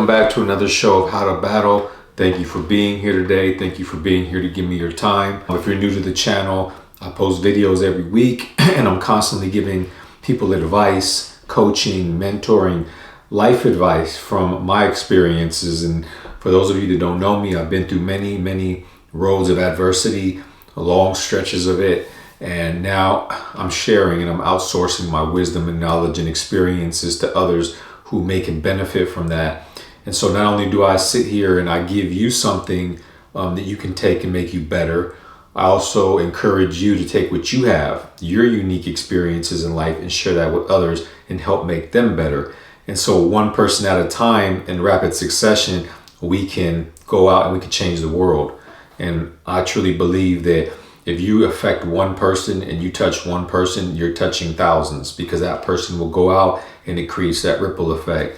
back to another show of How to Battle. Thank you for being here today. Thank you for being here to give me your time. If you're new to the channel, I post videos every week and I'm constantly giving people advice, coaching, mentoring, life advice from my experiences. And for those of you that don't know me, I've been through many roads of adversity, long stretches of it. And now I'm sharing and I'm outsourcing my wisdom and knowledge and experiences to others who may can benefit from that. And so not only do I sit here and I give you something that you can take and make you better, I also encourage you to take what you have, your unique experiences in life, and share that with others and help make them better. And so one person at a time in rapid succession, we can go out and we can change the world. And I truly believe that if you affect one person and you touch one person, you're touching thousands, because that person will go out and it creates that ripple effect.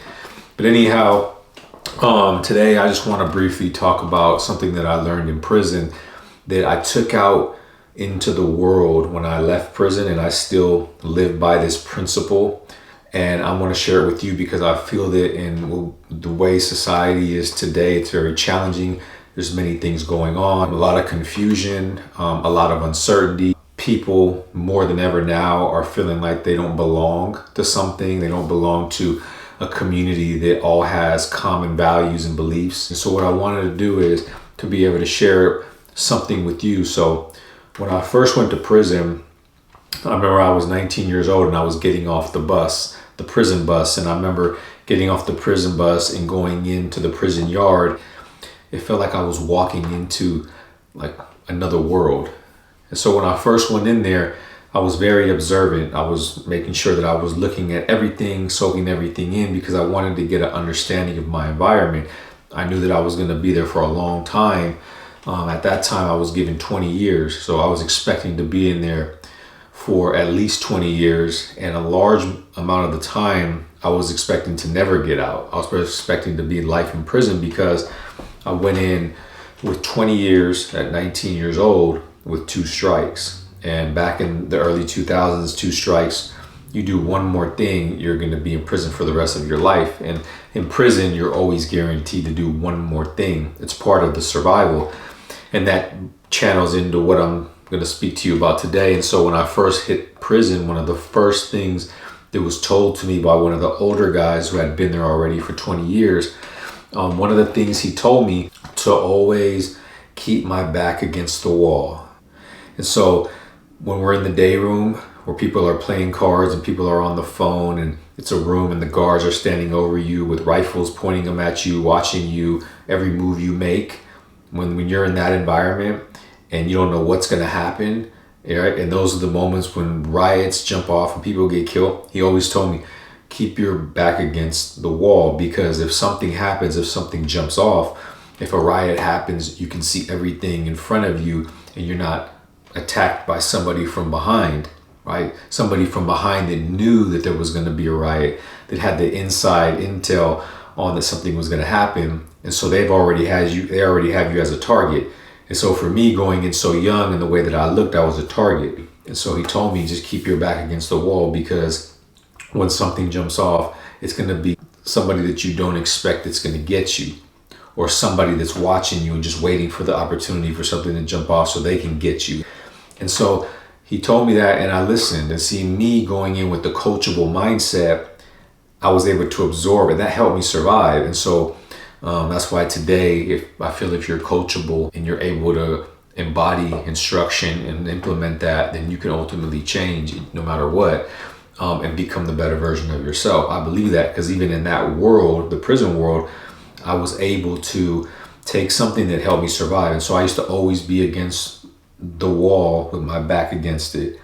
But anyhow, today I just want to briefly talk about something that I learned in prison that I took out into the world when I left prison, and I still live by this principle. And I want to share it with you because I feel that in the way society is today, it's very challenging. There's many things going on, a lot of confusion, a lot of uncertainty. People more than ever now are feeling like they don't belong to something. They don't belong to a community that all has common values and beliefs. And so what I wanted to do is to be able to share something with you. So when I first went to prison, I remember I was 19 years old and I was getting off the bus, the prison bus. And I remember getting off the prison bus and going into the prison yard. It felt like I was walking into like another world. And so when I first went in there, I was very observant. I was making sure that I was looking at everything, soaking everything in, because I wanted to get an understanding of my environment. I knew that I was going to be there for a long time. At that time, I was given 20 years. So I was expecting to be in there for at least 20 years. And a large amount of the time, I was expecting to never get out. I was expecting to be life in prison, because I went in with 20 years at 19 years old with 2 strikes. And back in the early 2000s, 2 strikes, you do one more thing, you're going to be in prison for the rest of your life. And in prison, you're always guaranteed to do one more thing. It's part of the survival. And that channels into what I'm going to speak to you about today. And so when I first hit prison, one of the first things that was told to me by one of the older guys who had been there already for 20 years, one of the things he told me to always keep my back against the wall. And so when we're in the day room where people are playing cards and people are on the phone, and it's a room and the guards are standing over you with rifles, pointing them at you, watching you, every move you make. When you're in that environment and you don't know what's going to happen, right? And those are the moments when riots jump off and people get killed. He always told me, keep your back against the wall, because if something happens, if something jumps off, if a riot happens, you can see everything in front of you and you're not attacked by somebody from behind, right? Somebody from behind that knew that there was going to be a riot, that had the inside intel on that something was going to happen. And so they already have you as a target. And so for me, going in so young and the way that I looked, I was a target. And so he told me, just keep your back against the wall, because when something jumps off, it's going to be somebody that you don't expect that's going to get you, or somebody that's watching you and just waiting for the opportunity for something to jump off so they can get you. And so he told me that, and I listened. And see, me going in with the coachable mindset, I was able to absorb, and that helped me survive. And so that's why today, if you're coachable and you're able to embody instruction and implement that, then you can ultimately change no matter what, and become the better version of yourself. I believe that, because even in that world, the prison world, I was able to take something that helped me survive. And so I used to always be against the wall with my back against it.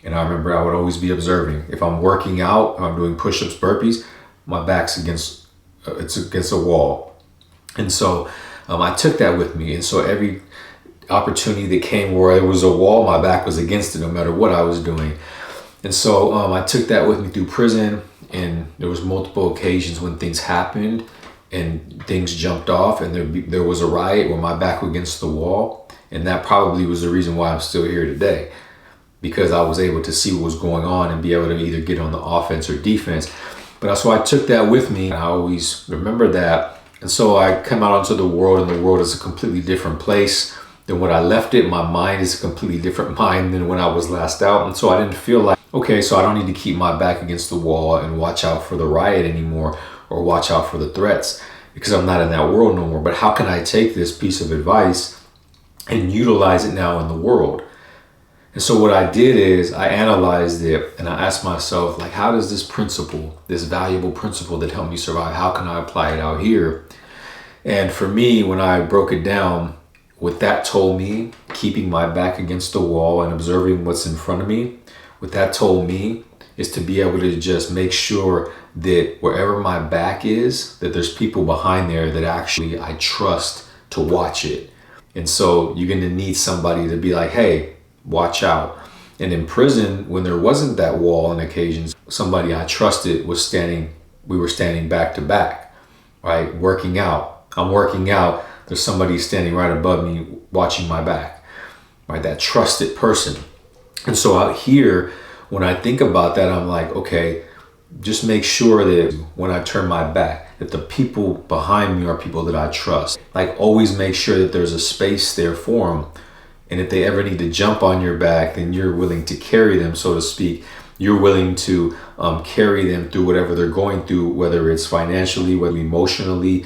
And I remember I would always be observing. If I'm working out, if I'm doing push-ups, burpees, my back's against a wall. And so I took that with me. And so every opportunity that came where there was a wall, my back was against it no matter what I was doing. And so I took that with me through prison. And there was multiple occasions when things happened and things jumped off, and there was a riot where my back was against the wall. And that probably was the reason why I'm still here today, because I was able to see what was going on and be able to either get on the offense or defense. But so I took that with me. I always remember that And so I come out onto the world, and the world is a completely different place than when I left it. My mind is a completely different mind than when I was last out. And so I didn't feel like, okay, so I don't need to keep my back against the wall and watch out for the riot anymore, or watch out for the threats, because I'm not in that world no more. But how can I take this piece of advice and utilize it now in the world? And so what I did is I analyzed it, and I asked myself, like, how does this principle, this valuable principle that helped me survive, how can I apply it out here? And for me, when I broke it down, what that told me, keeping my back against the wall and observing what's in front of me, what that told me is to be able to just make sure that wherever my back is, that there's people behind there that actually I trust to watch it. And so you're going to need somebody to be like, hey, watch out. And in prison, when there wasn't that wall on occasions, somebody I trusted was we were standing back to back, right? Working out. I'm working out. There's somebody standing right above me watching my back, right? That trusted person. And so out here, when I think about that, I'm like, okay, just make sure that when I turn my back, that the people behind me are people that I trust. Like, always make sure that there's a space there for them. And if they ever need to jump on your back, then you're willing to carry them, so to speak. You're willing to carry them through whatever they're going through, whether it's financially, whether emotionally,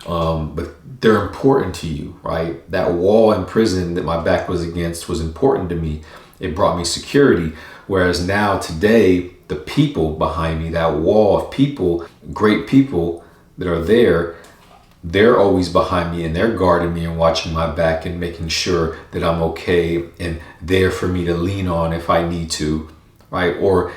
but they're important to you, right? That wall in prison that my back was against was important to me. It brought me security. Whereas now, today, the people behind me, that wall of people, great people that are there, they're always behind me, and they're guarding me and watching my back and making sure that I'm okay and there for me to lean on if I need to, right? Or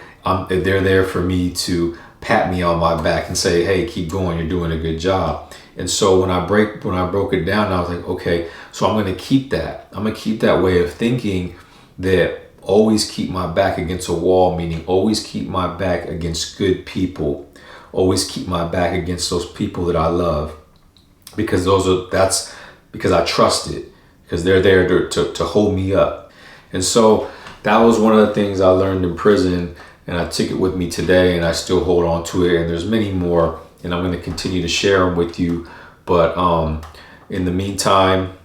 they're there for me to pat me on my back and say, hey, keep going, you're doing a good job. And so when I broke it down, I was like, okay, so I'm going to keep that. I'm going to keep that way of thinking, that always keep my back against a wall, meaning always keep my back against good people. Always keep my back against those people that I love. Because that's because I trust it, because they're there to hold me up. And so that was one of the things I learned in prison, and I took it with me today, and I still hold on to it. And there's many more, and I'm going to continue to share them with you. But in the meantime,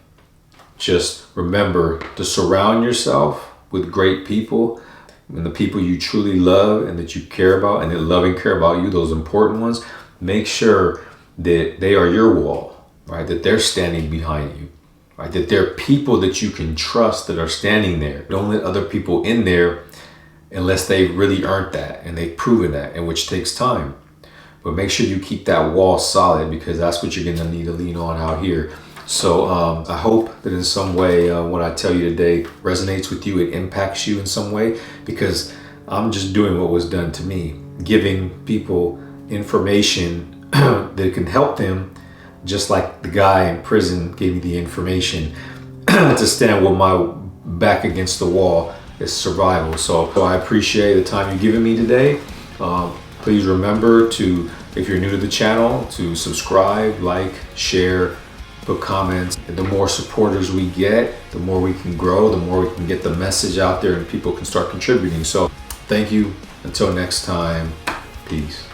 just remember to surround yourself with great people, and the people you truly love and that you care about and that love and care about you, those important ones. Make sure that they are your wall. Right, that they're standing behind you, right? That they're people that you can trust that are standing there. Don't let other people in there unless they've really earned that and they've proven that, and which takes time. But make sure you keep that wall solid, because that's what you're going to need to lean on out here. So I hope that in some way what I tell you today resonates with you, it impacts you in some way, because I'm just doing what was done to me, giving people information that can help them, just like the guy in prison gave me the information to stand with my back against the wall. Is survival. So I appreciate the time you've given me today. Please remember to, if you're new to the channel, to subscribe, like, share, put comments. The more supporters we get, the more we can grow, the more we can get the message out there and people can start contributing. So thank you. Until next time, peace.